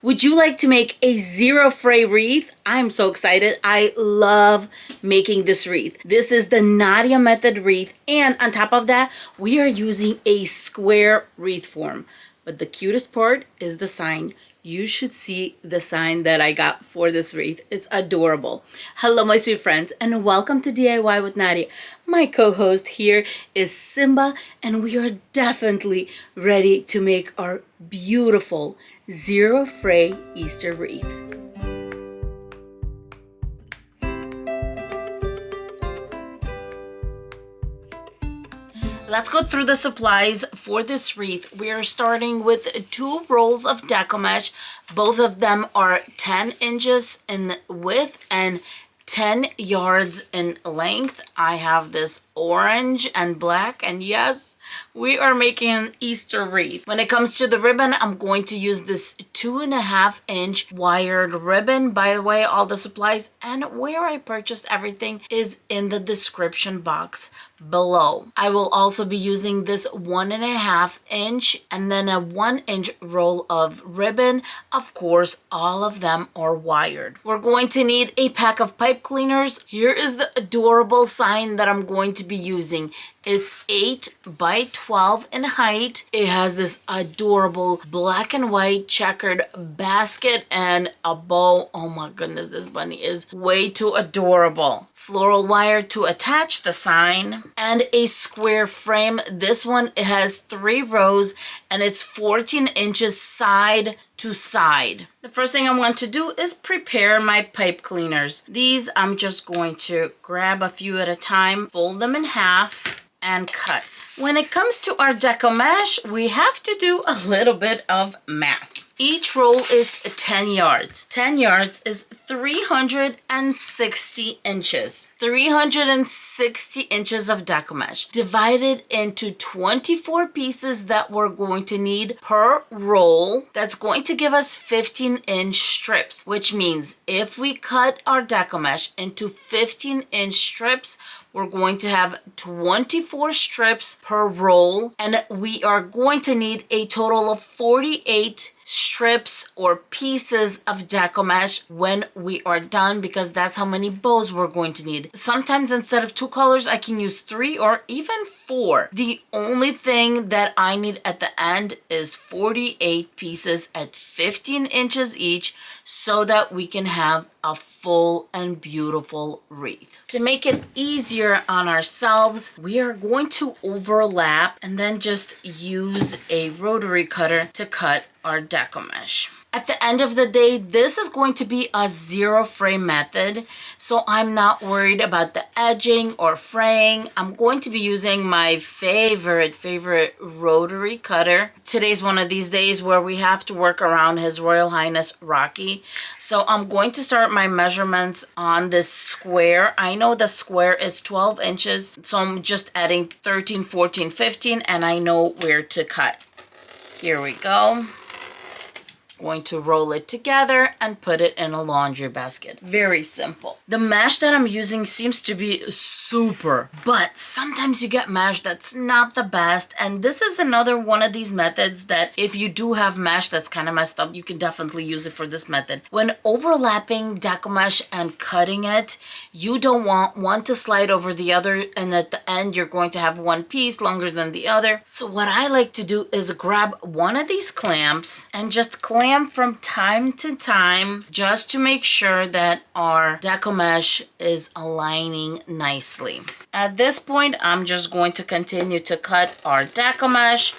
Would you like to make a zero fray wreath? I'm so excited. I love making this wreath. This is the Nadia method wreath, and on top of that, we are using a square wreath form. But the cutest part is the sign. You should see the sign that I got for this wreath. It's adorable. Hello, my sweet friends, and welcome to DIY with Nadia. My co-host here is Simba, and we are definitely ready to make our beautiful zero fray Easter wreath. Let's go through the supplies for this wreath. We are starting with 2 rolls of Deco mesh. Both of them are 10 inches in width and 10 yards in length. I have this orange and black, and yes, we are making an Easter wreath. When it comes to the ribbon, I'm going to use this 2.5 inch wired ribbon. By the way, all the supplies and where I purchased everything is in the description box below. I will also be using this 1.5 inch and then a 1 inch roll of ribbon. Of course, all of them are wired. We're going to need a pack of pipe cleaners. Here is the adorable sign that I'm going to be using. It's 8 by 12 in height. It has this adorable black and white checkered basket and a bow. Oh my goodness, this bunny is way too adorable. Floral wire to attach the sign and a square frame. This one has 3 rows and it's 14 inches side to side. The first thing I want to do is prepare my pipe cleaners. These I'm just going to grab a few at a time, fold them in half, and cut. When it comes to our Deco mesh, we have to do a little bit of math. Each roll is 10 yards. 10 yards is 360 inches. 360 inches of Deco mesh divided into 24 pieces that we're going to need per roll. That's going to give us 15-inch strips, which means if we cut our Deco mesh into 15-inch strips, we're going to have 24 strips per roll, and we are going to need a total of 48 strips or pieces of Deco mesh when we are done, because that's how many bows we're going to need. Sometimes instead of 2 colors, I can use 3 or even 4. The only thing that I need at the end is 48 pieces at 15 inches each so that we can have a full and beautiful wreath. To make it easier on ourselves, we are going to overlap and then just use a rotary cutter to cut our Deco mesh. At the end of the day, this is going to be a zero fray method, so I'm not worried about the edging or fraying. I'm going to be using my favorite rotary cutter. Today's one of these days where we have to work around His Royal Highness Rocky. So I'm going to start my measurements on this square. I know the square is 12 inches, so I'm just adding 13, 14, 15, and I know where to cut. Here we go. Going to roll it together and put it in a laundry basket. Very simple. The mesh that I'm using seems to be super, but sometimes you get mesh that's not the best, and this is another one of these methods that if you do have mesh that's kind of messed up, you can definitely use it for this method. When overlapping Deco mesh and cutting it, you don't want one to slide over the other, and at the end you're going to have one piece longer than the other. So what I like to do is grab one of these clamps and just clamp from time to time just to make sure that our Deco mesh is aligning nicely. At this point, I'm just going to continue to cut our Deco mesh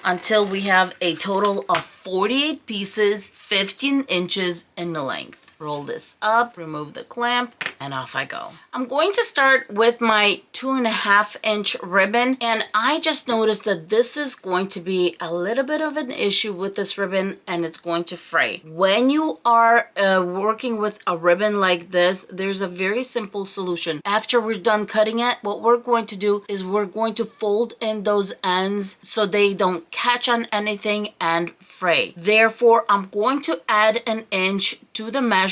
until we have a total of 48 pieces, 15 inches in length. Roll this up, remove the clamp, and off I go. I'm going to start with my 2.5 inch ribbon, and I just noticed that this is going to be a little bit of an issue with this ribbon, and it's going to fray. When you are working with a ribbon like this, there's a very simple solution. After we're done cutting it, what we're going to do is we're going to fold in those ends so they don't catch on anything and fray. Therefore, I'm going to add an inch to the measurement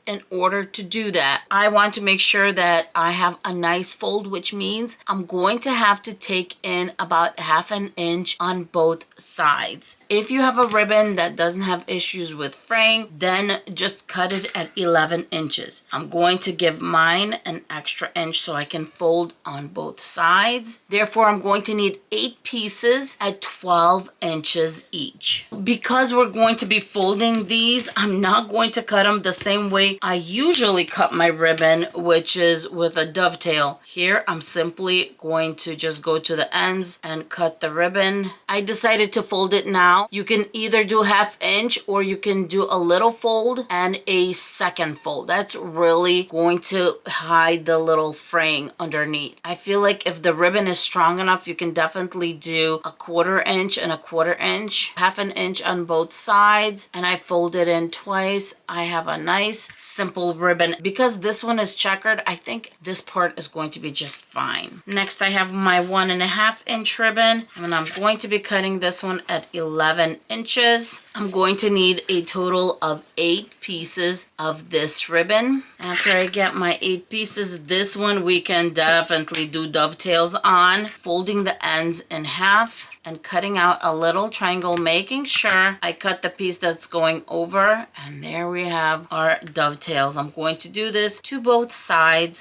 in order to do that. I want to make sure that I have a nice fold, which means I'm going to have to take in about 1/2 inch on both sides. If you have a ribbon that doesn't have issues with fraying, then just cut it at 11 inches. I'm going to give mine an extra inch so I can fold on both sides. Therefore, I'm going to need 8 pieces at 12 inches each. Because we're going to be folding these, I'm not going to cut them the same way I usually cut my ribbon, which is with a dovetail. Here, I'm simply going to just go to the ends and cut the ribbon. I decided to fold it now. You can either do 1/2 inch or you can do a little fold and a second fold. That's really going to hide the little fraying underneath. I feel like if the ribbon is strong enough, you can definitely do a 1/4 inch and a 1/4 inch, 1/2 inch on both sides, and I fold it in twice. I have a nice simple ribbon. Because this one is checkered, I think this part is going to be just fine. Next, I have my 1.5 inch ribbon, and I'm going to be cutting this one at 11 inches. I'm going to need a total of 8 pieces of this ribbon. After I get my 8 pieces, this one we can definitely do dovetails on, folding the ends in half and cutting out a little triangle, making sure I cut the piece that's going over, and there we have our dovetails. I'm going to do this to both sides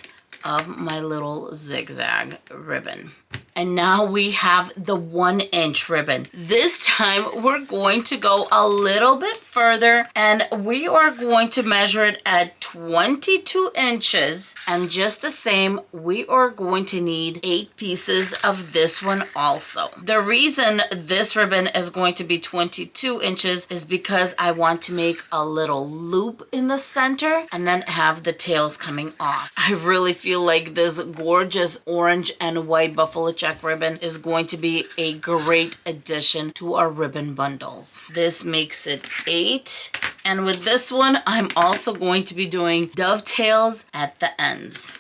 of my little zigzag ribbon. And now we have the 1 inch ribbon. This time we're going to go a little bit further, and we are going to measure it at 22 inches. And just the same, we are going to need 8 pieces of this one also. The reason this ribbon is going to be 22 inches is because I want to make a little loop in the center and then have the tails coming off. I really feel like this gorgeous orange and white buffalo check ribbon is going to be a great addition to our ribbon bundles. This makes it 8. And with this one, I'm also going to be doing dovetails at the ends.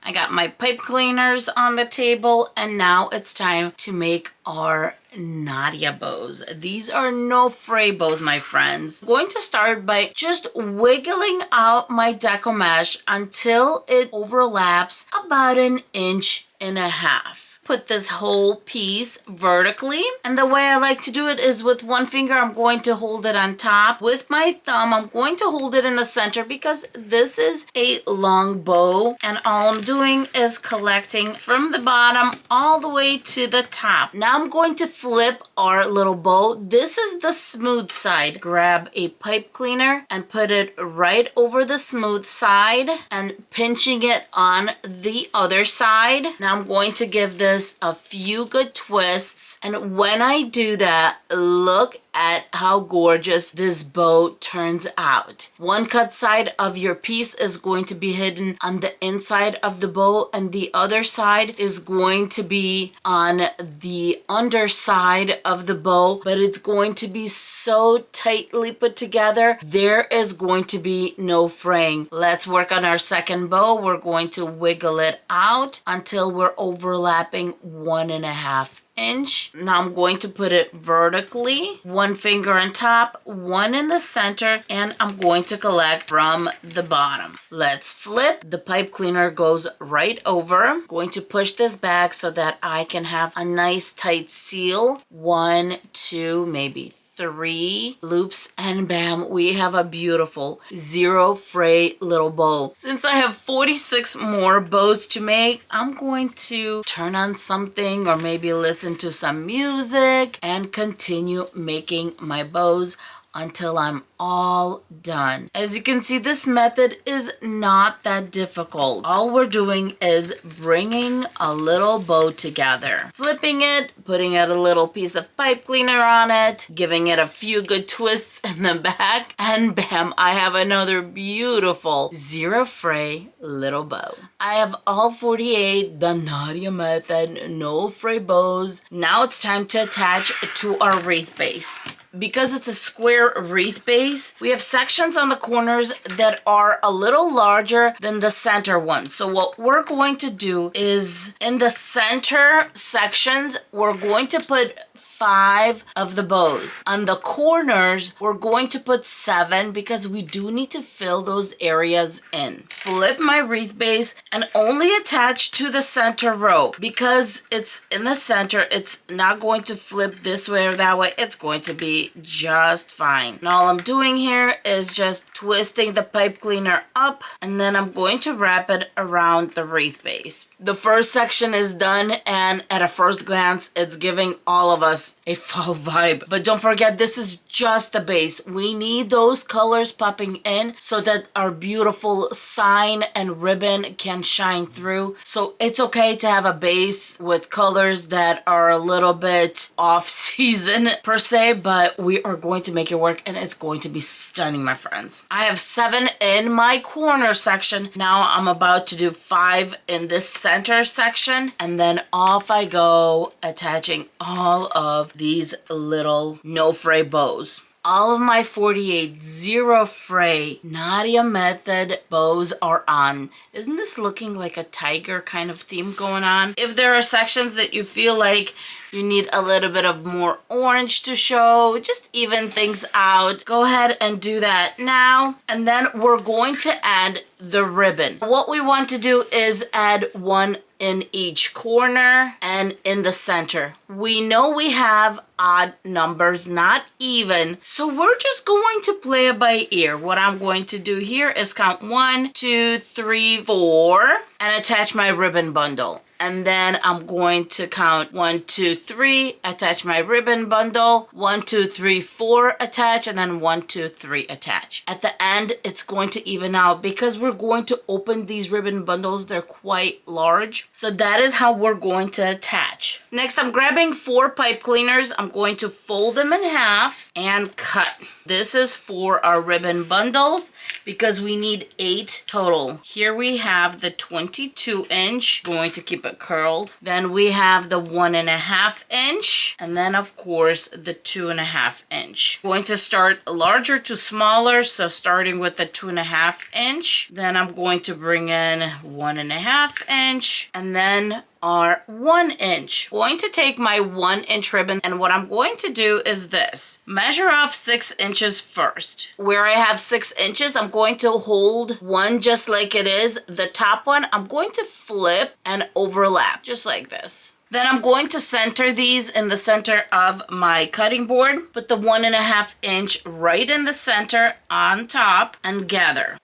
I got my pipe cleaners on the table, and now it's time to make our Nadia bows. These are no fray bows, my friends. I'm going to start by just wiggling out my Deco mesh until it overlaps about 1.5 inches. Put this whole piece vertically, and the way I like to do it is with one finger I'm going to hold it on top. With my thumb I'm going to hold it in the center because this is a long bow, and all I'm doing is collecting from the bottom all the way to the top. Now I'm going to flip our little bow. This is the smooth side. Grab a pipe cleaner and put it right over the smooth side and pinching it on the other side. Now I'm going to give this a few good twists, and when I do that, look at how gorgeous this bow turns out. One cut side of your piece is going to be hidden on the inside of the bow, and the other side is going to be on the underside of the bow, but it's going to be so tightly put together, there is going to be no fraying. Let's work on our second bow. We're going to wiggle it out until we're overlapping 1.5 inch. Now I'm going to put it vertically, one finger on top, one in the center, and I'm going to collect from the bottom. Let's flip. The pipe cleaner goes right over. I'm going to push this back so that I can have a nice tight seal. 1, 2, maybe 3 loops, and bam, we have a beautiful zero fray little bow. Since I have 46 more bows to make, I'm going to turn on something or maybe listen to some music and continue making my bows until I'm all done. As you can see, this method is not that difficult. All we're doing is bringing a little bow together, flipping it, putting out a little piece of pipe cleaner on it, giving it a few good twists in the back, and bam, I have another beautiful zero fray little bow. I have all 48, the Nadia method, no fray bows. Now it's time to attach to our wreath base. Because it's a square wreath base, we have sections on the corners that are a little larger than the center ones. So what we're going to do is in the center sections, we're going to put 5 of the bows. On the corners, we're going to put 7 because we do need to fill those areas in. Flip my wreath base and only attach to the center row. Because it's in the center, it's not going to flip this way or that way. It's going to be just fine. And all I'm doing here is just twisting the pipe cleaner up, and then I'm going to wrap it around the wreath base. The first section is done, and at a first glance, it's giving all of us a fall vibe. But don't forget, this is just the base. We need those colors popping in so that our beautiful sign and ribbon can shine through. So it's okay to have a base with colors that are a little bit off season per se, but we are going to make it work, and it's going to be stunning, my friends. I have 7 in my corner section. Now I'm about to do 5 in this center section, and then off I go, attaching all of these little no fray bows. All of my 48 zero fray Nadia method bows are on. Isn't this looking like a tiger kind of theme going on? If there are sections that you feel like you need a little bit of more orange to show, just even things out, go ahead and do that now. And then we're going to add the ribbon. What we want to do is add 1 in each corner and in the center. We know we have odd numbers, not even, so we're just going to play it by ear. What I'm going to do here is count 1, 2, 3, 4 and attach my ribbon bundle. And then I'm going to count 1, 2, 3, attach my ribbon bundle, 1, 2, 3, 4, attach, and then 1, 2, 3, attach. At the end, it's going to even out because we're going to open these ribbon bundles. They're quite large. So that is how we're going to attach. Next, I'm grabbing 4 pipe cleaners. I'm going to fold them in half and cut. This is for our ribbon bundles because we need 8 total. Here we have the 22 inch, going to keep it curled. Then we have the 1.5 inch, and then of course the 2.5 inch. Going to start larger to smaller, so starting with the 2.5 inch, then I'm going to bring in 1.5 inch, and then are 1 inch. Going to take my 1 inch ribbon, and what I'm going to do is this. Measure off 6 inches first. Where I have 6 inches, I'm going to hold one just like it is. The top one, I'm going to flip and overlap, just like this. Then I'm going to center these in the center of my cutting board. Put the 1.5 inch right in the center on top and gather.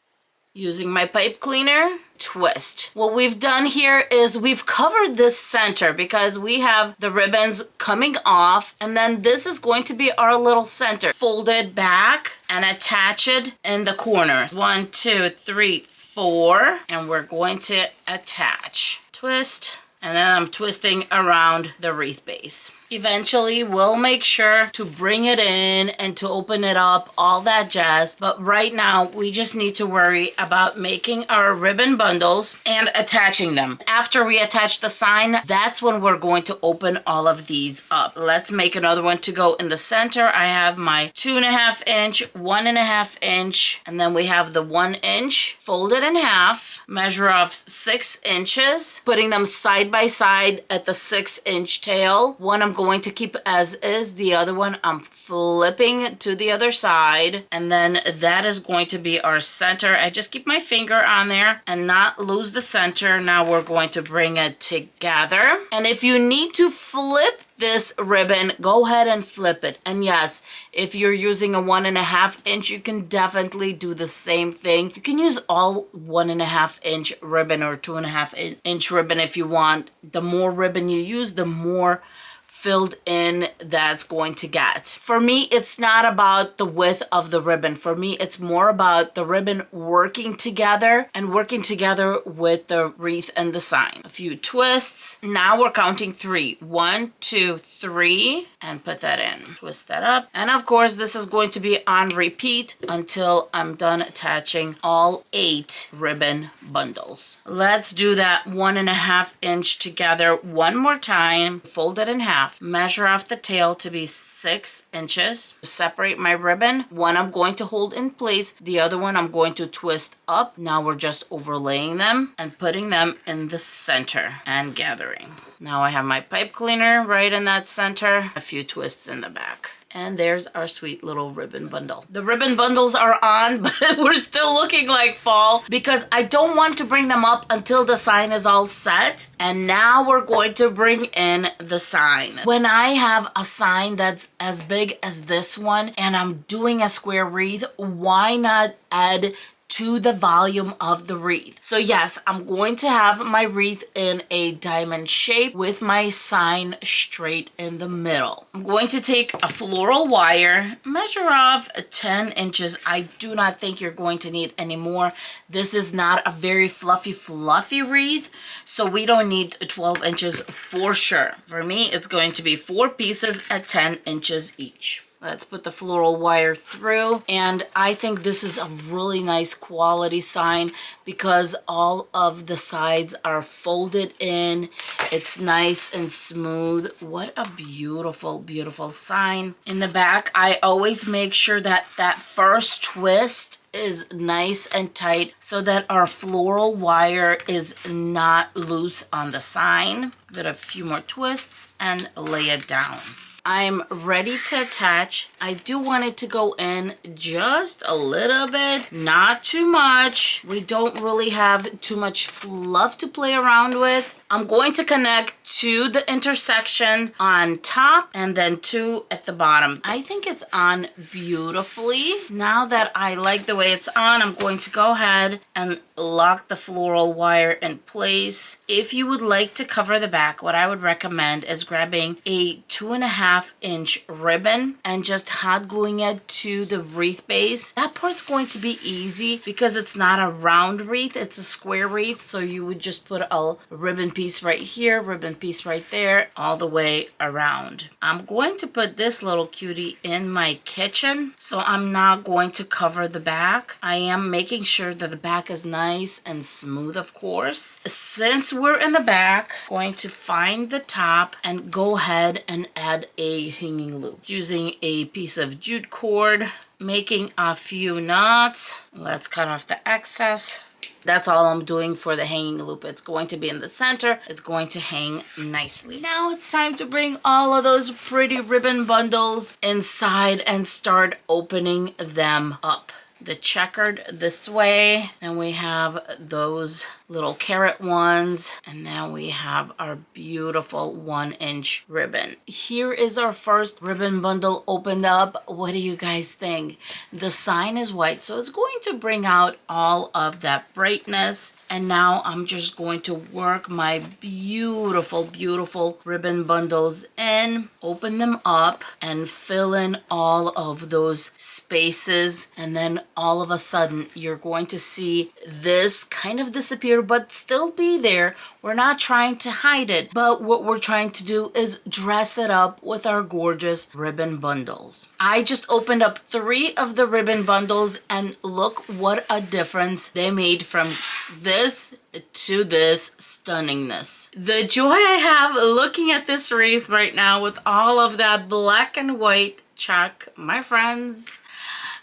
Using my pipe cleaner, twist. What we've done here is we've covered this center because we have the ribbons coming off, and then this is going to be our little center. Fold it back and attach it in the corner. 1, 2, 3, 4, and we're going to attach. Twist, and then I'm twisting around the wreath base. Eventually, we'll make sure to bring it in and to open it up, all that jazz. But right now, we just need to worry about making our ribbon bundles and attaching them. After we attach the sign, that's when we're going to open all of these up. Let's make another one to go in the center. I have my 2.5 inch, 1.5 inch, and then we have the 1 inch. Fold it in half, measure off 6 inches, putting them side by side at the 6 inch tail. One I'm going to keep as is, the other one I'm flipping to the other side, and then that is going to be our center. I just keep my finger on there and not lose the center. Now we're going to bring it together, and if you need to flip this ribbon, go ahead and flip it. And yes, if you're using a 1.5 inch, you can definitely do the same thing. You can use all 1.5 inch ribbon or 2.5 inch ribbon if you want. The more ribbon you use, the more filled in that's going to get. For me, it's not about the width of the ribbon. For me, it's more about the ribbon working together and working together with the wreath and the sign. A few twists. Now we're counting 3. 1, 2, 3, and put that in. Twist that up. And of course, this is going to be on repeat until I'm done attaching all 8 ribbon bundles. Let's do that 1.5 inch together one more time. Fold it in half. 1.5. Measure off the tail to be 6 inches. Separate my ribbon. One I'm going to hold in place. The other one I'm going to twist up. Now we're just overlaying them and putting them in the center and gathering. Now I have my pipe cleaner right in that center. A few twists in the back. And there's our sweet little ribbon bundle. The ribbon bundles are on, but we're still looking like fall because I don't want to bring them up until the sign is all set. And now we're going to bring in the sign. When I have a sign that's as big as this one and I'm doing a square wreath, why not add to the volume of the wreath? So yes, I'm going to have my wreath in a diamond shape with my sign straight in the middle. I'm going to take a floral wire, measure off 10 inches. I do not think you're going to need any more. This is not a very fluffy wreath, so we don't need 12 inches for sure. For me, it's going to be 4 pieces at 10 inches each. Let's put the floral wire through, and I think this is a really nice quality sign because all of the sides are folded in. It's nice and smooth. What a beautiful, beautiful sign. In the back, I always make sure that that first twist is nice and tight so that our floral wire is not loose on the sign. Give it a few more twists and lay it down. I'm ready to attach. I do want it to go in just a little bit, not too much. We don't really have too much fluff to play around with. I'm going to connect to the intersection on top and then 2 at the bottom. I think it's on beautifully. Now that I like the way it's on, I'm going to go ahead and lock the floral wire in place. If you would like to cover the back, what I would recommend is grabbing a 2.5-inch ribbon and just hot gluing it to the wreath base. That part's going to be easy because it's not a round wreath, it's a square wreath. So you would just put a ribbon piece right here, ribbon piece right there, all the way around. I'm going to put this little cutie in my kitchen, so I'm not going to cover the back. I am making sure that the back is nice and smooth, of course. Since we're in the back, I'm going to find the top and go ahead and add a hanging loop using a piece of jute cord, making a few knots. Let's cut off the excess. That's all I'm doing for the hanging loop. It's going to be in the center. It's going to hang nicely. Now it's time to bring all of those pretty ribbon bundles inside and start opening them up. The checkered this way, and we have those little carrot ones, and now we have our beautiful 1-inch ribbon. Here is our first ribbon bundle opened up. What do you guys think? The sign is white, so it's going to bring out all of that brightness. And now I'm just going to work my beautiful, beautiful ribbon bundles in, open them up, and fill in all of those spaces. And then all of a sudden, you're going to see this kind of disappear, but still be there. We're not trying to hide it, but what we're trying to do is dress it up with our gorgeous ribbon bundles. I just opened up 3 of the ribbon bundles, and look what a difference they made from this to this stunningness. The joy I have looking at this wreath right now with all of that black and white check, my friends,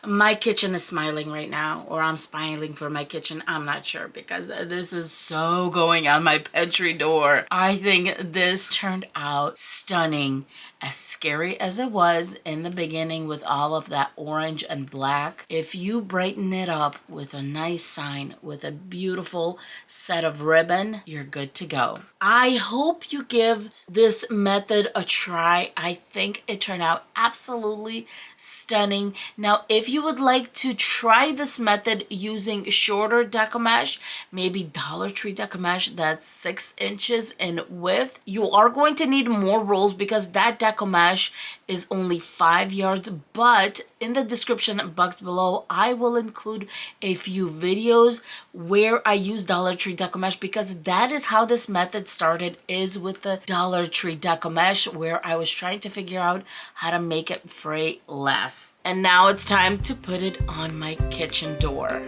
my kitchen is smiling right now, or I'm smiling for my kitchen. I'm not sure because this is so going on my pantry door. I think this turned out stunning. As scary as it was in the beginning with all of that orange and black, if you brighten it up with a nice sign, with a beautiful set of ribbon, you're good to go. I hope you give this method a try. I think it turned out absolutely stunning. Now, if you would like to try this method using shorter decoupage, maybe DollarTree decoupage that's 6 inches in width, you are going to need more rolls because that decoupage is only 5 yards, but in the description box below, I will include a few videos where I use DollarTree decoupage because that is how this method started, is with the DollarTree decoupage, where I was trying to figure out how to make it fray less. And now it's time to put it on my kitchen door.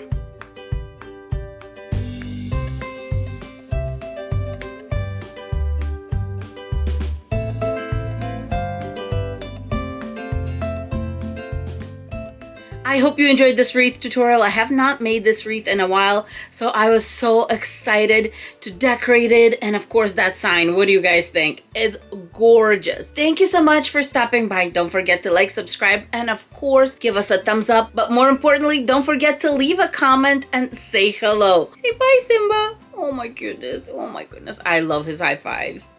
I hope you enjoyed this wreath tutorial. I have not made this wreath in a while, so I was so excited to decorate it. And of course, that sign, what do you guys think? It's gorgeous. Thank you so much for stopping by. Don't forget to like, subscribe, and of course, give us a thumbs up. But more importantly, don't forget to leave a comment and say hello. Say bye, Simba. Oh my goodness. Oh my goodness. I love his high fives.